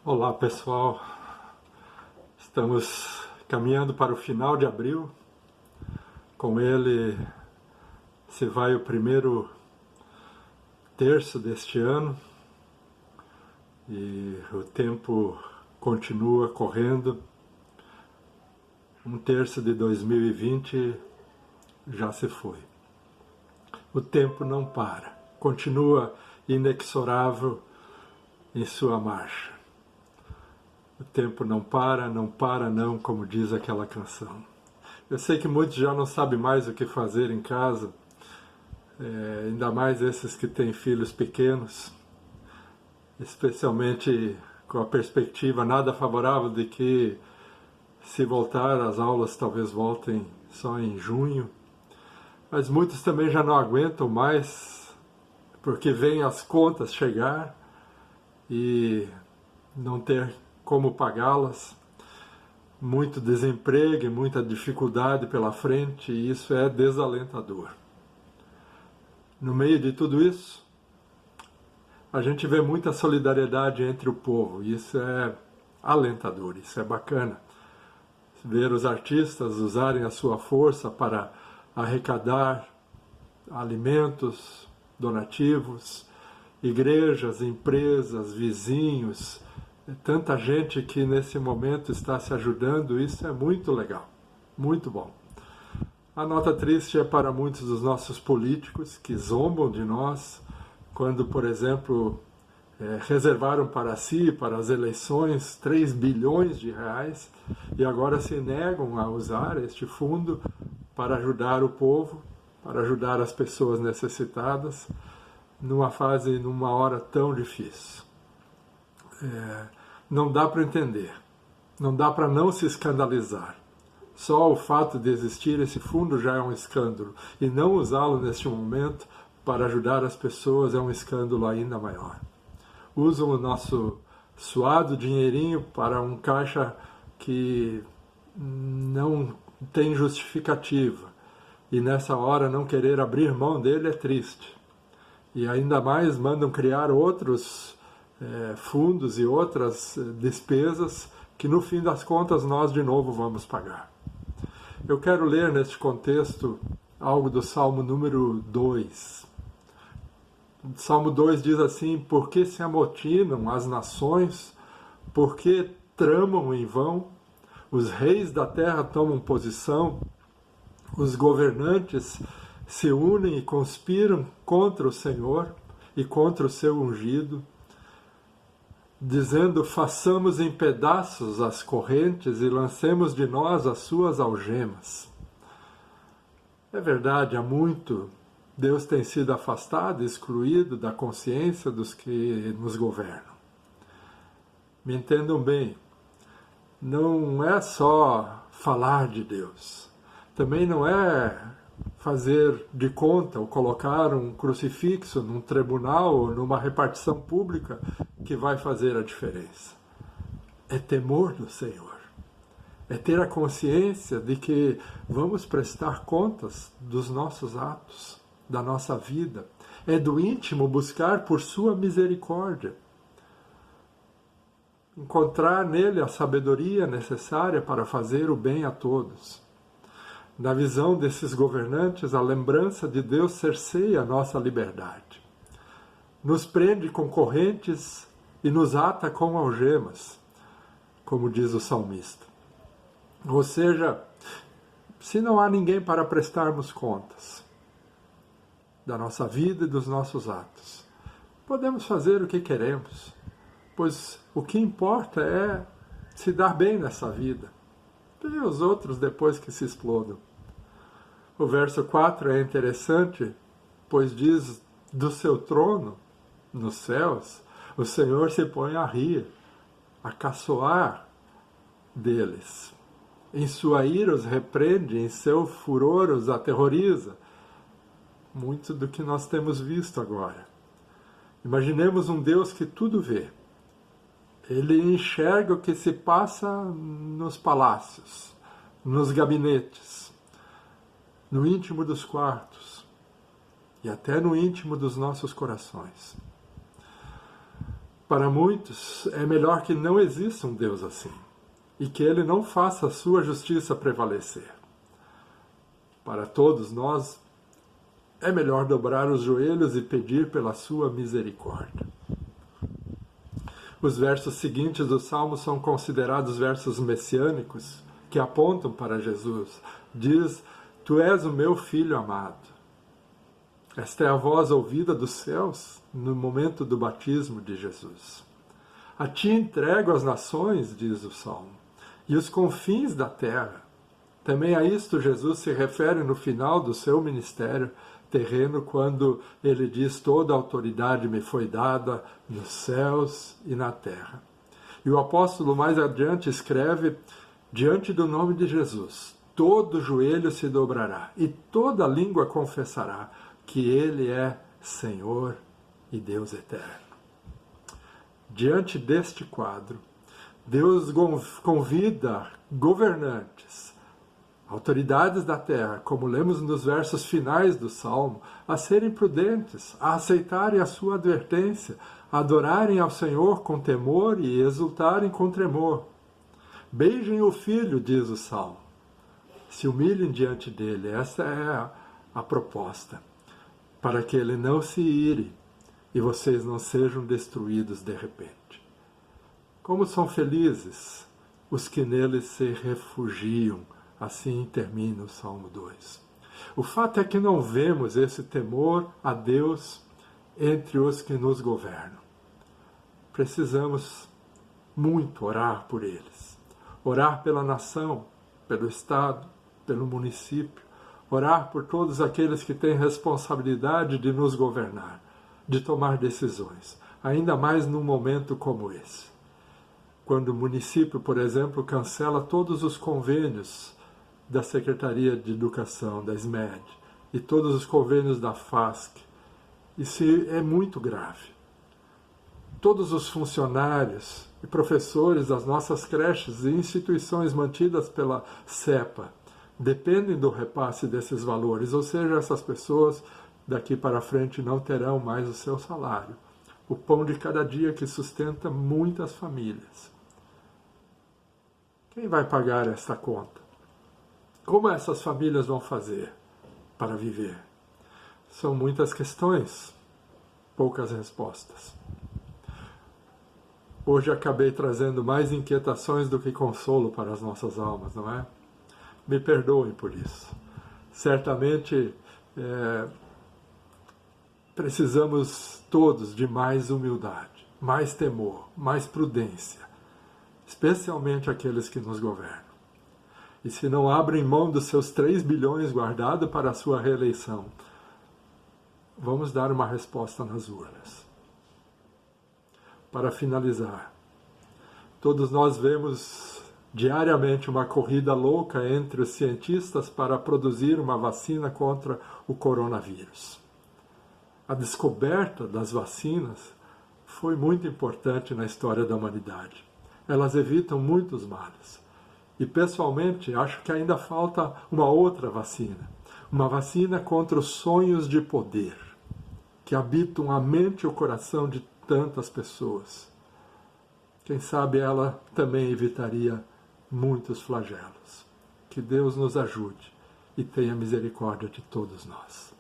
Olá pessoal, estamos caminhando para o final de abril. Com ele se vai o primeiro terço deste ano e o tempo continua correndo. Um terço de 2020 já se foi. O tempo não para, continua inexorável em sua marcha. O tempo não para, não para não, como diz aquela canção. Eu sei que muitos já não sabem mais o que fazer em casa, ainda mais esses que têm filhos pequenos, especialmente com a perspectiva nada favorável de que, se voltar, as aulas talvez voltem só em junho. Mas muitos também já não aguentam mais, porque veem as contas chegar e não ter como pagá-las, muito desemprego e muita dificuldade pela frente, e isso é desalentador. No meio de tudo isso, a gente vê muita solidariedade entre o povo, e isso é alentador, isso é bacana. Ver os artistas usarem a sua força para arrecadar alimentos, donativos, igrejas, empresas, vizinhos, tanta gente que nesse momento está se ajudando, isso é muito legal, muito bom. A nota triste é para muitos dos nossos políticos que zombam de nós quando, por exemplo, reservaram para si, para as eleições, 3 bilhões de reais e agora se negam a usar este fundo para ajudar o povo, para ajudar as pessoas necessitadas numa fase, numa hora tão difícil. Não dá para entender, não dá para não se escandalizar. Só o fato de existir esse fundo já é um escândalo, e não usá-lo neste momento para ajudar as pessoas é um escândalo ainda maior. Usam o nosso suado dinheirinho para um caixa que não tem justificativa, e nessa hora não querer abrir mão dele é triste. E ainda mais mandam criar outros fundos e outras despesas que no fim das contas nós de novo vamos pagar. Eu quero ler neste contexto algo do Salmo número 2. O Salmo 2 diz assim: por que se amotinam as nações? Por que tramam em vão? Os reis da terra tomam posição, os governantes se unem e conspiram contra o Senhor e contra o seu ungido, dizendo: façamos em pedaços as correntes e lancemos de nós as suas algemas. É verdade, há muito Deus tem sido afastado, excluído da consciência dos que nos governam. Me entendam bem, não é só falar de Deus, também não é fazer de conta ou colocar um crucifixo num tribunal ou numa repartição pública que vai fazer a diferença. É temor do Senhor. É ter a consciência de que vamos prestar contas dos nossos atos, da nossa vida. É do íntimo buscar por sua misericórdia. Encontrar nele a sabedoria necessária para fazer o bem a todos. Na visão desses governantes, a lembrança de Deus cerceia a nossa liberdade. Nos prende com correntes e nos ata com algemas, como diz o salmista. Ou seja, se não há ninguém para prestarmos contas da nossa vida e dos nossos atos, podemos fazer o que queremos, pois o que importa é se dar bem nessa vida, e os outros depois que se explodam. O verso 4 é interessante, pois diz: do seu trono, nos céus, o Senhor se põe a rir, a caçoar deles. Em sua ira os repreende, em seu furor os aterroriza. Muito do que nós temos visto agora. Imaginemos um Deus que tudo vê. Ele enxerga o que se passa nos palácios, nos gabinetes, no íntimo dos quartos e até no íntimo dos nossos corações. Para muitos, é melhor que não exista um Deus assim e que ele não faça a sua justiça prevalecer. Para todos nós, é melhor dobrar os joelhos e pedir pela sua misericórdia. Os versos seguintes do Salmo são considerados versos messiânicos que apontam para Jesus. Diz: Tu és o meu filho amado. Esta é a voz ouvida dos céus no momento do batismo de Jesus. A ti entrego as nações, diz o Salmo, e os confins da terra. Também a isto Jesus se refere no final do seu ministério terreno, quando ele diz: toda a autoridade me foi dada nos céus e na terra. E o apóstolo mais adiante escreve: diante do nome de Jesus, todo joelho se dobrará e toda língua confessará que ele é Senhor e Deus eterno. Diante deste quadro, Deus convida governantes, autoridades da terra, como lemos nos versos finais do Salmo, a serem prudentes, a aceitarem a sua advertência, a adorarem ao Senhor com temor e exultarem com tremor. Beijem o Filho, diz o Salmo. Se humilhem diante dele. Essa é a proposta, para que ele não se ire e vocês não sejam destruídos de repente. Como são felizes os que nele se refugiam. Assim termina o Salmo 2. O fato é que não vemos esse temor a Deus entre os que nos governam. Precisamos muito orar por eles. Orar pela nação, pelo Estado, pelo município. Orar por todos aqueles que têm responsabilidade de nos governar, de tomar decisões, ainda mais num momento como esse. Quando o município, por exemplo, cancela todos os convênios da Secretaria de Educação, da SMED, e todos os convênios da FASC. Isso é muito grave. Todos os funcionários e professores das nossas creches e instituições mantidas pela CEPA dependem do repasse desses valores, ou seja, essas pessoas daqui para frente não terão mais o seu salário, o pão de cada dia que sustenta muitas famílias. Quem vai pagar esta conta? Como essas famílias vão fazer para viver? São muitas questões, poucas respostas. Hoje acabei trazendo mais inquietações do que consolo para as nossas almas, não é? Me perdoem por isso. Certamente precisamos todos de mais humildade, mais temor, mais prudência, especialmente aqueles que nos governam. E se não abrem mão dos seus 3 bilhões guardados para a sua reeleição, vamos dar uma resposta nas urnas. Para finalizar, todos nós vemos diariamente uma corrida louca entre os cientistas para produzir uma vacina contra o coronavírus. A descoberta das vacinas foi muito importante na história da humanidade. Elas evitam muitos males. E, pessoalmente, acho que ainda falta uma outra vacina. Uma vacina contra os sonhos de poder, que habitam a mente e o coração de tantas pessoas. Quem sabe ela também evitaria muitos flagelos. Que Deus nos ajude e tenha misericórdia de todos nós.